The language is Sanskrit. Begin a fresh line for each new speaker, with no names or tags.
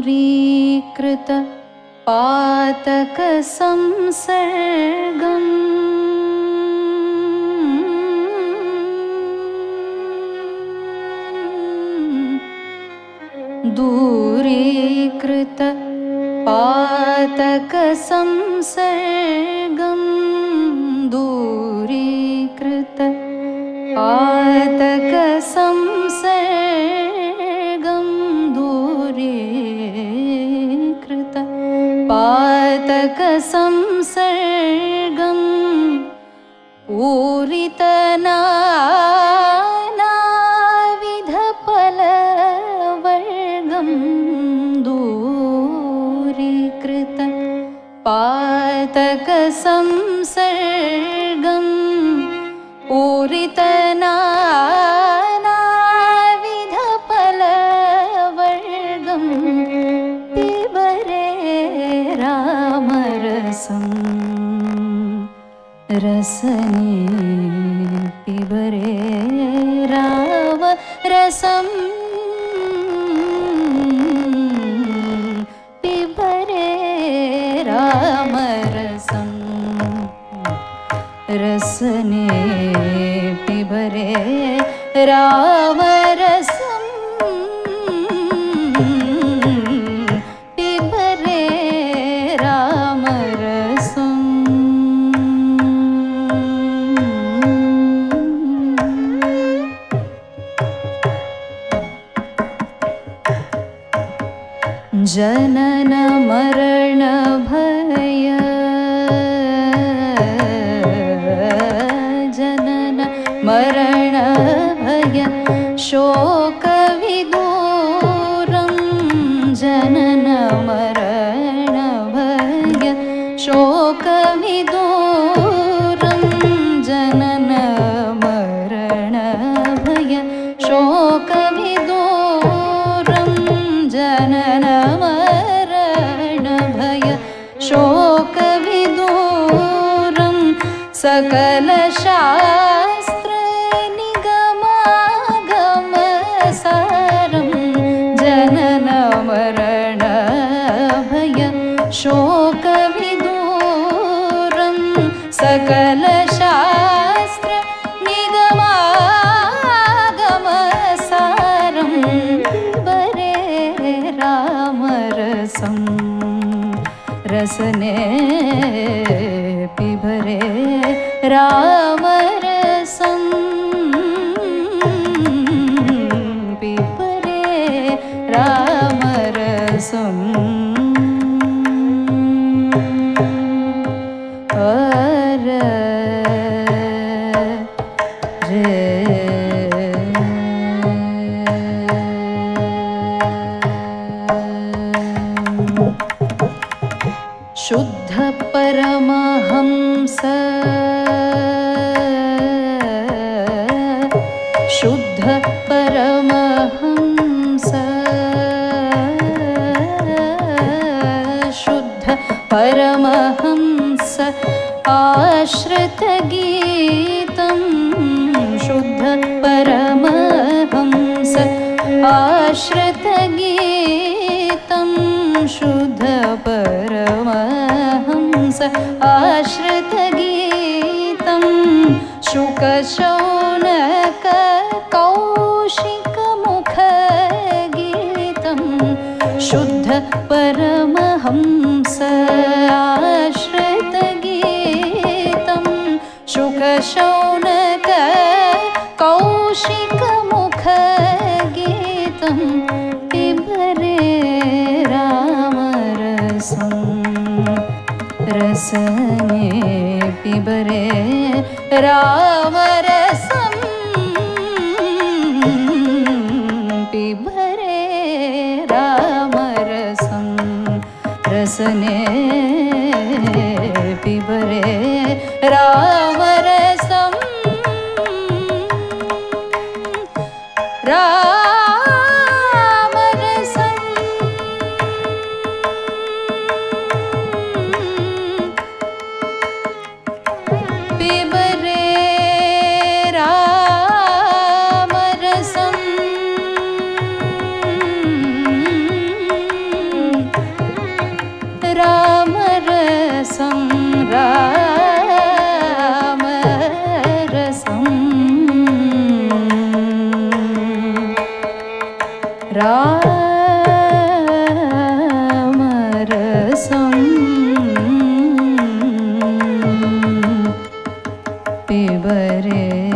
दूरीकृत पातक संसर्गम् दूरीकृत पातक संसर्गम् दूरीकृत पातक संसर्गम् दूरीकृत पातक संसर्गम् पूरितनानाविधफलवर्गम् दूरीकृत पातक संसर्गम् पूरितनानाविधफलवर्गम् पिबरे रामरसम् रसने पिबरे रामरसम् पिबरे रामरसम् रसने पिबरे रामरसम् पिबरे रामरसम् जनन मरण भय जनन मरण भय शोक विदूरं जनन मरण भय शोक विदूरं जनन मरण भय शोक विदूरं जनन मरण भय शोक विदूरं सकल शास्त्र निगमागम सारं जनन मरण भय शोक विदूरं सकल शास्त्र निगमागम सारं पिबरे रामरसम् रसने पिबरे रामरसम् पिबरे रामरसम् शुद्ध परमहंस शुद्ध परमहंस शुद्ध परमहंस आश्रित गीतं शुद्ध परमहंस आश्रित गीतं शुद्ध परमहंस आश्रित गीतं शुक शौनक कौशिक मुख गीतं शुद्ध परमहंस आश्रित गीतं शुक शौनक कौशिकमुखगीतं पिबरे रामरसं रसने पिबरे रामरसं पिबरे रामरसं रसने पिबरे रामरसं रामरसं पिबरे रामरसं रामरसं रामरसं पिबरे